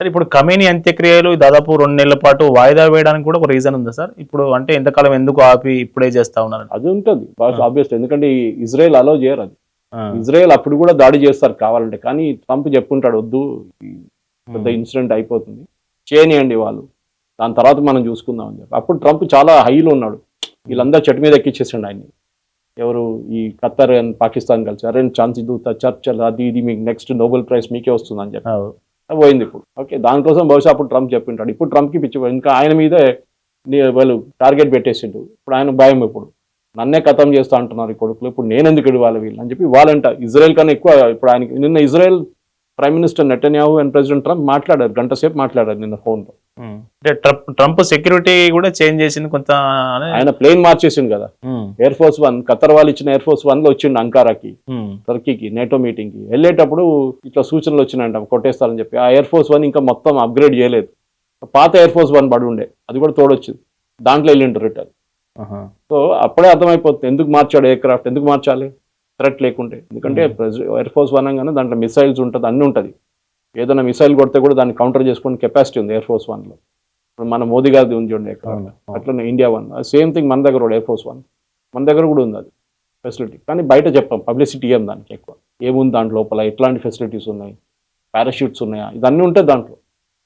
Sir ఇప్పుడు Khamenei అంత్యక్రియలు దాదాపు 2 నెలల పాటు వాయిదా వేయడానికి కూడా ఒక రీజన్ ఉందా సార్? ఇప్పుడు అంటే ఎంతకాలం ఎందుకు ఆపి ఇప్పుడే చేస్తా ఉన్నారు? అది ఉంటుంది ఆ. ఆబ్వియస్, ఎందుకంటే ఈ ఇజ్రాయెల్ అలో చేయరు అది. ఆ. ఇజ్రాయెల్ అప్పుడు కూడా దాడి చేస్తారు కావాలంటే, కానీ ట్రంప్ చెప్పుకుంటాడు వద్దు, ఈ పెద్ద ఉమ్. ఇన్సిడెంట్ అయిపోతుంది, చేయనియండి వాళ్ళు, దాని తర్వాత మనం చూసుకుందాం అని చెప్పి. అప్పుడు ట్రంప్ చాలా హైలో ఉన్నాడు, వీళ్ళందరూ చెట్టు మీద ఎక్కించేసండి ఆయన్ని. ఎవరు ఈ ఖత్తర్ అండ్ పాకిస్తాన్ కలిసి, అరే ఛాన్స్ ఇది చర్చలు అది ఇది, మీకు నెక్స్ట్ నోబెల్ ప్రైజ్ మీకే వస్తుంది అని చెప్పి. అవు. అది పోయింది ఇప్పుడు. ఓకే, దానికోసం బహుశా అప్పుడు ట్రంప్ చెప్పింటాడు. ఇప్పుడు ట్రంప్కి పిచ్చి, ఇంకా ఆయన మీదే వాళ్ళు టార్గెట్ పెట్టేసిండు. ఇప్పుడు ఆయన భయం, ఇప్పుడు నన్నే ఖతం చేస్తా అంటున్నారు ఈ కొడుకులు, ఇప్పుడు నేను ఎందుకు ఇవ్వాలి వీళ్ళు అని చెప్పి వాళ్ళంట. ఇజ్రాయెల్ కన్నా ఎక్కువ ఇప్పుడు ఆయనకి. నిన్న Israel prime minister Netanyahu and president Trump మాట్లాడారు, గంట సేపు మాట్లాడారు నిన్న ఫోన్లో. అంటే ట్రంప్ సెక్యూరిటీ కూడా చేంజ్ చేసింది కొంత ఆయన ప్లేన్ మార్చేసిండు కదా. ఎయిర్ ఫోర్స్ 1 ఖత్తర్ వాళ్ళు ఇచ్చిన ఎయిర్ ఫోర్స్ 1 లో వచ్చిండు అంకారాకి, టర్కీకి, నేటో మీటింగ్ కి వెళ్ళేటప్పుడు ఇట్లా సూచనలు వచ్చినాయంట కొట్టేస్తారని చెప్పి. ఆ ఎయిర్ ఫోర్స్ 1 ఇంకా మొత్తం అప్గ్రేడ్ చేయలేదు, పాత ఎయిర్ ఫోర్స్ 1 పడి ఉండే, అది కూడా తోడొచ్చింది, దాంట్లో వెళ్ళిండు రిటర్న్. సో అప్పుడే అర్థమైపోతుంది ఎందుకు మార్చాడు ఎయిర్ క్రాఫ్ట్, ఎందుకు మార్చాలి థ్రెట్ లేకుంటే. ఎందుకంటే ఎయిర్ ఫోర్స్ 1 అనగానే దాంట్లో మిసైల్స్ ఉంటుంది, అన్నీ ఉంటుంది. ఏదైనా మిసైల్ కొడితే కూడా దాన్ని కౌంటర్ చేసుకునే కెపాసిటీ ఉంది ఎయిర్ ఫోర్స్ 1 లో. ఇప్పుడు మన మోదీ గారిది ఉంది చూడండి ఎక్కడ, అట్లనే ఇండియా 1 సేమ్ థింగ్ మన దగ్గర కూడా ఎయిర్ ఫోర్స్ 1 మన దగ్గర కూడా ఉంది అది ఫెసిలిటీ. కానీ బయట చెప్పాం, పబ్లిసిటీ ఏం దానికి ఎక్కువ, ఏముంది దాంట్లో లోపల, ఎట్లాంటి ఫెసిలిటీస్ ఉన్నాయి, పారాషూట్స్ ఉన్నాయా, ఇదన్నీ ఉంటాయి దాంట్లో,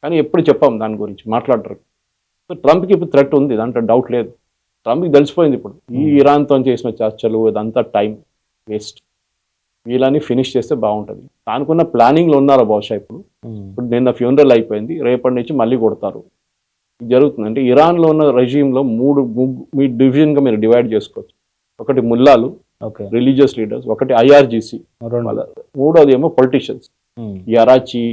కానీ ఎప్పుడు చెప్పాం దాని గురించి, మాట్లాడరు. సో ట్రంప్కి ఇప్పుడు థ్రెట్ ఉంది, దాంట్లో డౌట్ లేదు. ట్రంప్కి తెలిసిపోయింది ఇప్పుడు ఈ ఇరాన్తో చేసిన చర్చలు ఇదంతా టైం వేస్ట్, వీళ్ళని ఫినిష్ చేస్తే బాగుంటుంది. దానికున్న ప్లానింగ్లో ఉన్నారో బహుశా. ఇప్పుడు నిన్న ఫ్యూనరల్ అయిపోయింది, రేపటి నుంచి మళ్ళీ కొడతారు. ఇది జరుగుతుంది. అంటే ఇరాన్లో ఉన్న రెజీమ్లో మీ డివిజన్గా మీరు డివైడ్ చేసుకోవచ్చు. ఒకటి ముల్లాలు, రిలీజియస్ లీడర్స్, ఒకటి ఐఆర్జీసీ, మూడోది ఏమో పొలిటీషియన్స్, ఈ అరాచి,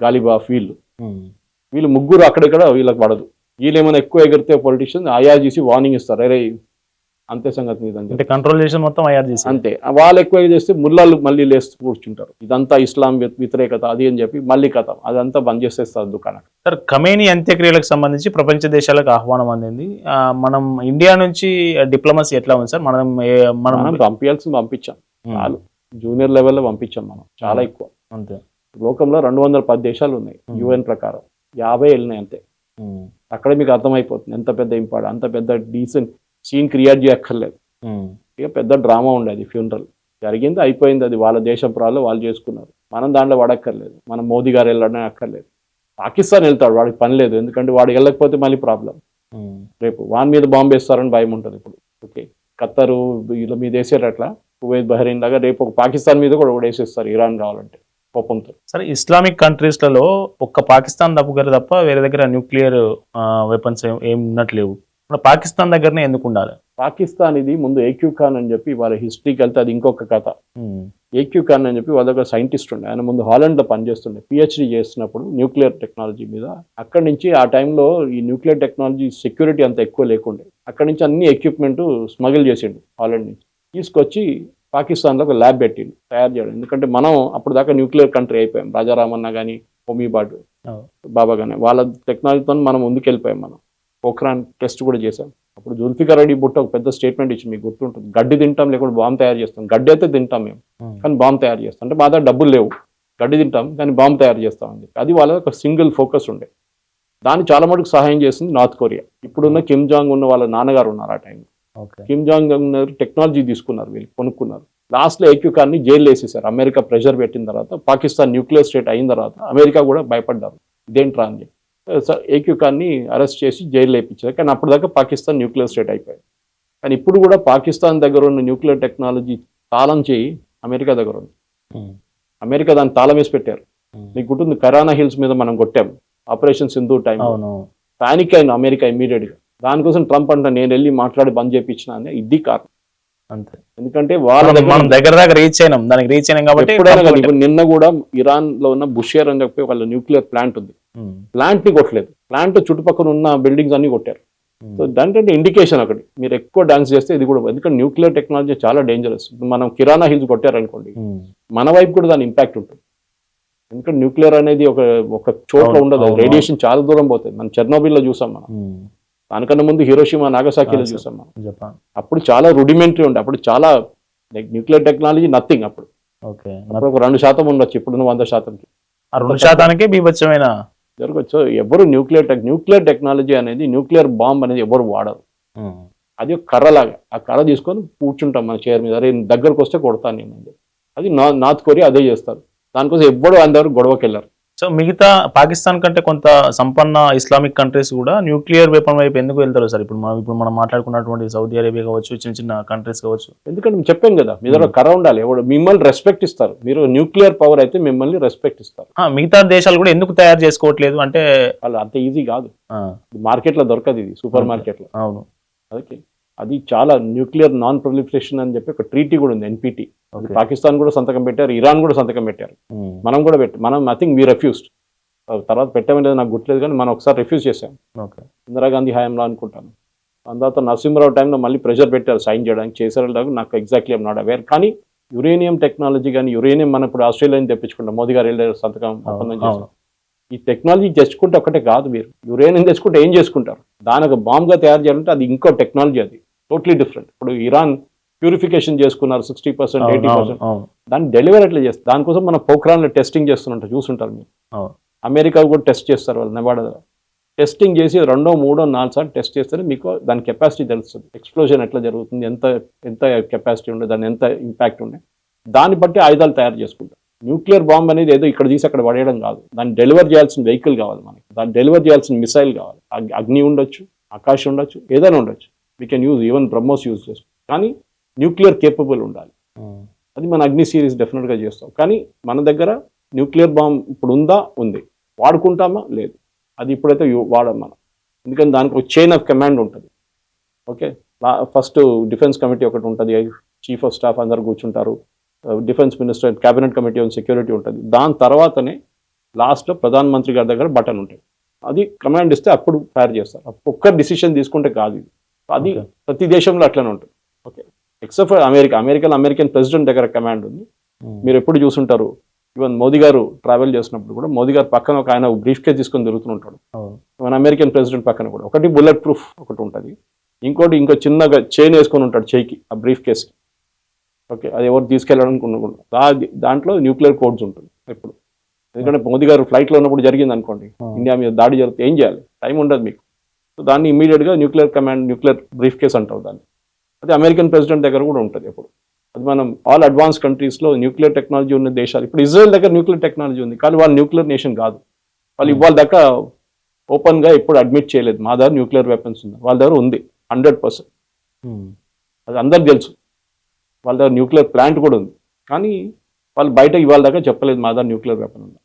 గాలిబాఫ్, వీళ్ళు ముగ్గురు అక్కడిక్కడ వీళ్ళకి పడదు. వీళ్ళు ఏమైనా ఎక్కువ ఎగిరితే పొలిటీషియన్స్, ఐఆర్జీసీ వార్నింగ్ ఇస్తారు, అరే అంతే సంగతి నీదని. అంటే కంట్రోల్ చేసి మొత్తం ఐఆర్జీసీ అంతే. వాళ్ళు ఎక్కువ చేస్తే ముల్లాలు మళ్ళీ లేస్తూ కూర్చుంటారు, ఇదంతా ఇస్లాం వ్యతిరేకత అది అని చెప్పి మళ్ళీ కథ అదంతా బంద్ చేసేస్తారు దుకాణం. సార్ ఖమేనీ అంత్యక్రియలకు సంబంధించి ప్రపంచ దేశాలకు ఆహ్వానం అందింది. మనం ఇండియా నుంచి డిప్లొమసీ ఎట్లా ఉంది సార్? మనం పంపించాం చాలు, జూనియర్ లెవెల్లో పంపించాం మనం, చాలా ఎక్కువ. అంతే. లోకంలో 210 దేశాలు ఉన్నాయి యుఎన్ ప్రకారం, 50 వెళ్ళినాయి అంతే. అక్కడ మీకు అర్థమైపోతుంది ఎంత పెద్ద ఇంపార్టెంట్, అంత పెద్ద డీసెంట్ సీన్ క్రియేట్ చేయక్కర్లేదు. ఇక పెద్ద డ్రామా ఉండేది, ఫ్యూనరల్ జరిగింది, అయిపోయింది, అది వాళ్ళ దేశం ప్రాలు వాళ్ళు చేసుకున్నారు, మనం దాంట్లో పడక్కర్లేదు. మనం మోదీ గారు వెళ్ళడం అక్కర్లేదు. పాకిస్తాన్ వెళ్తాడు, వాడికి పని లేదు, ఎందుకంటే వాడు వెళ్ళకపోతే మళ్ళీ ప్రాబ్లం. రేపు వాని మీద బాంబు వేస్తారని భయం ఉంటుంది ఇప్పుడు. ఓకే, ఖత్తరు వీళ్ళ మీద వేసారు అట్లా, కువైత్, బహ్రెయిన్ లాగా రేపు ఒక పాకిస్తాన్ మీద కూడా వేసేస్తారు ఇరాన్ కావాలంటే కోపంతో. సరే, ఇస్లామిక్ కంట్రీస్లలో ఒక్క పాకిస్తాన్ తప్ప వేరే దగ్గర న్యూక్లియర్ వెపన్స్ ఏం ఉన్నట్లేవు. పాకిస్తాన్ దగ్గరనే ఎందుకు ఉండాలి? పాకిస్తాన్ ఇది ముందు ఏక్యూ ఖాన్ అని చెప్పి వాళ్ళ హిస్టరీకి వెళ్తే అది ఇంకొక కథ. ఏక్యూ ఖాన్ అని చెప్పి వాళ్ళ దగ్గర సైంటిస్ట్ ఉండే, ఆయన ముందు హాలండ్లో పనిచేస్తుండే, పిహెచ్డి చేస్తున్నప్పుడు న్యూక్లియర్ టెక్నాలజీ మీద. అక్కడి నుంచి ఆ టైంలో ఈ న్యూక్లియర్ టెక్నాలజీ సెక్యూరిటీ అంత ఎక్కువ లేకుండే, అక్కడి నుంచి అన్ని ఎక్విప్మెంట్ స్మగిల్ చేసిండు హాలండ్ నుంచి, తీసుకొచ్చి పాకిస్తాన్లో ఒక ల్యాబ్ పెట్టిండు తయారు చేయడం. ఎందుకంటే మనం అప్పుడు దాకా న్యూక్లియర్ కంట్రీ అయిపోయాం, రాజారామన్న కానీ, హోమీబాడ్ బాబా కానీ, వాళ్ళ టెక్నాలజీతో మనం ముందుకు వెళ్ళిపోయాం. మనం పోఖ్రాన్ టెస్ట్ కూడా చేశాం. అప్పుడు జుల్ఫికర్ అలీ భుట్టో ఒక పెద్ద స్టేట్మెంట్ ఇచ్చి, మీకు గుర్తుంటుంది, గడ్డి తింటాం లేకుండా బాంబు తయారు చేస్తాం. గడ్డి అయితే తింటాం మేము, కానీ బాంబు తయారు చేస్తాం. అంటే మా దగ్గర డబ్బులు లేవు, గడ్డి తింటాం కానీ బాంబు తయారు చేస్తాం అని చెప్పి. అది వాళ్ళ ఒక సింగిల్ ఫోకస్ ఉండే. దాన్ని చాలా మటుకు సహాయం చేసింది నార్త్ కొరియా. ఇప్పుడున్న కిమ్ జాంగ్ ఉన్న వాళ్ళ నాన్నగారు ఉన్నారు ఆ టైంలో. కిమ్ జాంగ్ ఉన్నారు, టెక్నాలజీ తీసుకున్నారు, వీళ్ళు కొనుక్కున్నారు. లాస్ట్లో ఏక్యూ ఖాన్ని జైలు వేసేసారు. అమెరికా ప్రెషర్ పెట్టిన తర్వాత, పాకిస్తాన్ న్యూక్లియర్ స్టేట్ అయిన తర్వాత అమెరికా కూడా భయపడ్డారు, ఇదేంట్రా అని చెప్పి ఏక్యూ ఖాన్ని అరెస్ట్ చేసి జైలు వేయించారు. కానీ అప్పటిదాకా పాకిస్తాన్ న్యూక్లియర్ స్టేట్ అయిపోయింది. కానీ ఇప్పుడు కూడా పాకిస్తాన్ దగ్గర ఉన్న న్యూక్లియర్ టెక్నాలజీ తాళం చేయి అమెరికా దగ్గర ఉంది. అమెరికా దాన్ని తాళం వేసి పెట్టారు. మీకు గుర్తుంది, కరానా హిల్స్ మీద మనం కొట్టాం ఆపరేషన్ సింధూర్ టైం, పానిక్ అయిన అమెరికా ఇమీడియట్గా. దానికోసం ట్రంప్ అంట నేను వెళ్ళి మాట్లాడి బంద్ చేయించిన అని, ఇది కారణం అంతే. ఎందుకంటే వాళ్ళ దగ్గర దాకా రీచ్ అయినాం, దానికి రీచ్ అయినాం కాబట్టి ఎప్పుడైనా కదా. ఇప్పుడు నిన్న కూడా ఇరాన్ లో ఉన్న బుషేర్ అని చెప్పి వాళ్ళ న్యూక్లియర్ ప్లాంట్ ఉంది, ప్లాంట్ ని కొట్టలేదు, ప్లాంట్ చుట్టుపక్కల ఉన్న బిల్డింగ్స్ అన్ని కొట్టారు. సో దాంట్లో ఇండికేషన్ అక్కడ మీరు ఎక్కువ డాన్స్ చేస్తే ఇది కూడా, ఎందుకంటే న్యూక్లియర్ టెక్నాలజీ చాలా డేంజరస్. మనం కిరాణా హిల్స్ కొట్టారనుకోండి, మన వైపు కూడా దాని ఇంపాక్ట్ ఉంటుంది. ఎందుకంటే న్యూక్లియర్ అనేది ఒక చోట్ల ఉండదు, రేడియేషన్ చాలా దూరం పోతుంది. మనం చెర్నోబిల్లో చూసాం, మనం దానికన్నా ముందు హిరోషిమా, నాగసాకిలో చూసాం మనం. అప్పుడు చాలా రుడిమెంటరీ ఉండే, అప్పుడు చాలా న్యూక్లియర్ టెక్నాలజీ నథింగ్. అప్పుడు ఒక 2% ఉండొచ్చు, ఇప్పుడున్న 100%కి. 2%కే బీభత్సమైన జరగచ్చు. ఎవరు న్యూక్లియర్ టెక్నాలజీ అనేది, న్యూక్లియర్ బాంబ్ అనేది ఎవరు వాడరు. అది ఒక కర్రలాగా, ఆ కర్ర తీసుకొని కూర్చుంటాం మన చైర్ మీద, అరే దగ్గరకు వస్తే కొడతాను నేను అని. అది నార్త్ కొరియా అదే చేస్తారు. దానికోసం ఎవ్వడు అందరూ గొడవకి వెళ్ళారు. సో మిగతా పాకిస్తాన్ కంటే కొంత సంపన్న ఇస్లామిక్ కంట్రీస్ కూడా న్యూక్లియర్ వెపన్ వైపు ఎందుకు వెళ్తారు సార్? ఇప్పుడు మనం మాట్లాడుకున్నటువంటి సౌదీ అరేబియా కావచ్చు, చిన్న చిన్న కంట్రీస్ కావచ్చు. ఎందుకంటే నేను చెప్పాను కదా, మీ దగ్గర కర్ర ఉండాలి. ఎవడు మిమ్మల్ని రెస్పెక్ట్ ఇస్తారు. మీరు న్యూక్లియర్ పవర్ అయితే మిమ్మల్ని రెస్పెక్ట్ ఇస్తారు. మిగతా దేశాలు కూడా ఎందుకు తయారు చేసుకోవట్లేదు అంటే వాళ్ళు అంత ఈజీ కాదు. మార్కెట్లో దొరకదు ఇది, సూపర్ మార్కెట్లో. అవును, ఓకే. అది చాలా న్యూక్లియర్ నాన్ ప్రొలిఫరేషన్ అని చెప్పి ఒక ట్రీటీ కూడా ఉంది, ఎన్పిటి. పాకిస్తాన్ కూడా సంతకం పెట్టారు, ఇరాన్ కూడా సంతకం పెట్టారు, మనం కూడా మనం ఐ థింక్ వీ రెఫ్యూస్డ్. తర్వాత పెట్టమని నాకు గుర్తులేదు, కానీ మనం ఒకసారి రిఫ్యూజ్ చేశాం, ఇందిరాగాంధీ హయాంలో అనుకుంటాను. దాని తర్వాత నరసింహరావు టైంలో మళ్ళీ ప్రెషర్ పెట్టారు సైన్ చేయడానికి, చేశారు. నాకు ఎగ్జాక్ట్లీ ఐమ్ నాట్ అవేర్. కానీ యురేనియం టెక్నాలజీ కానీ, యురేనియం మనం ఇప్పుడు ఆస్ట్రేలియా తెప్పించుకుంటాం, మోదీ గారు వెళ్ళారు, సంతకం ఒప్పందం చేశారు. ఈ టెక్నాలజీ తెచ్చుకుంటే ఒకటే కాదు, మీరు యురేనియం తెచ్చుకుంటే ఏం చేసుకుంటారు? దానికి బాంబ్గా తయారు చేయాలంటే అది ఇంకో టెక్నాలజీ, అది టోటలీ డిఫరెంట్. ఇప్పుడు ఇరాన్ ప్యూరిఫికేషన్ చేసుకున్నారు 60%, 80%. దాన్ని డెలివర్ ఎట్లా చేస్తారు? దానికోసం మన పోఖ్రాన్లో టెస్టింగ్ చేస్తున్నట్టు చూసుంటారు మీరు. అమెరికా కూడా టెస్ట్ చేస్తారు వాళ్ళు, నెవాడాలో టెస్టింగ్ చేసి 2, 3, 4 సార్లు టెస్ట్ చేస్తేనే మీకు దాని కెపాసిటీ తెలుస్తుంది. ఎక్స్ప్లోజన్ ఎట్లా జరుగుతుంది, ఎంత కెపాసిటీ ఉండే, దాని ఎంత ఇంపాక్ట్ ఉండే, దాన్ని బట్టి ఆయుధాలు తయారు చేసుకుంటారు. న్యూక్లియర్ బాంబ్ అనేది ఏదో ఇక్కడ తీసి అక్కడ పడేయడం కాదు. దాన్ని డెలివర్ చేయాల్సిన వెహికల్ కావాలి మనకి, దాన్ని డెలివర్ చేయాల్సిన మిసైల్ కావాలి. అగ్ని ఉండొచ్చు, ఆకాశం ఉండొచ్చు, ఏదైనా ఉండొచ్చు. We can use, even BrahMos use చేసుకో, కానీ న్యూక్లియర్ కేపబుల్ ఉండాలి. అది మన అగ్ని సిరీస్ డెఫినెట్గా చేస్తాం. కానీ మన దగ్గర న్యూక్లియర్ బాంబ్ ఇప్పుడు ఉందా? ఉంది. వాడుకుంటామా? లేదు. అది ఇప్పుడైతే వాడం మనం, ఎందుకంటే దానికి ఒక చైన్ ఆఫ్ కమాండ్ ఉంటుంది. ఓకే, ఫస్ట్ డిఫెన్స్ కమిటీ ఒకటి ఉంటుంది, చీఫ్ ఆఫ్ స్టాఫ్ అందరు కూర్చుంటారు, defence minister, cabinet committee on security ఉంటుంది. దాని తర్వాతనే లాస్ట్లో ప్రధానమంత్రి గారి దగ్గర బటన్ ఉంటుంది. అది కమాండ్ ఇస్తే అప్పుడు ఫైర్ చేస్తారు. ఒక్క డిసిషన్ తీసుకుంటే కాదు ఇది. అది ప్రతి దేశంలో అట్లనే ఉంటుంది. ఓకే, ఎక్సెప్ట్ ఫర్ అమెరికాలో అమెరికన్ ప్రెసిడెంట్ దగ్గర కమాండ్ ఉంది. మీరు ఎప్పుడు చూసుంటారు, ఈవెన్ మోదీ గారు ట్రావెల్ చేసినప్పుడు కూడా మోదీ గారు పక్కన ఒక ఆయన బ్రీఫ్ కేస్ తీసుకొని తిరుగుతుంటాడు. ఈవెన్ అమెరికన్ ప్రెసిడెంట్ పక్కన కూడా ఒకటి బుల్లెట్ ప్రూఫ్ ఒకటి ఉంటుంది, ఇంకో చిన్నగా చైన్ వేసుకొని ఉంటాడు చేయికి, ఆ బ్రీఫ్ కేస్కి. ఓకే, అది ఎవరు తీసుకెళ్ళడానికి ఉండకుండా దాంట్లో న్యూక్లియర్ కోడ్స్ ఉంటుంది ఎప్పుడు. ఎందుకంటే మోదీ గారు ఫ్లైట్లో ఉన్నప్పుడు జరిగింది అనుకోండి, ఇండియా మీద దాడి జరిగితే ఏం చేయాలి? టైం ఉండదు మీకు. సో దాన్ని ఇమీడియట్గా nuclear command, nuclear brief case అంటారు దాన్ని. అది అమెరికన్ ప్రెసిడెంట్ దగ్గర కూడా ఉంటుంది ఎప్పుడు. అది మనం ఆల్ అడ్వాన్స్ కంట్రీస్లో న్యూక్లియర్ టెక్నాలజీ ఉన్న దేశాలు, ఇప్పుడు ఇజ్రాయెల్ దగ్గర న్యూక్లియర్ టెక్నాలజీ ఉంది, కానీ వాళ్ళు న్యూక్లియర్ నేషన్ కాదు. వాళ్ళు ఇవాళ దాకా ఓపెన్గా ఎప్పుడు అడ్మిట్ చేయలేదు మా దగ్గర న్యూక్లియర్ వెపన్స్ ఉంది. వాళ్ళ దగ్గర ఉంది 100%. అది అందరికి తెలుసు. వాళ్ళ దగ్గర న్యూక్లియర్ ప్లాంట్ కూడా ఉంది, కానీ వాళ్ళు బయట ఇవాళ దాకా చెప్పలేదు మా దగ్గర న్యూక్లియర్ వెపన్ ఉంది.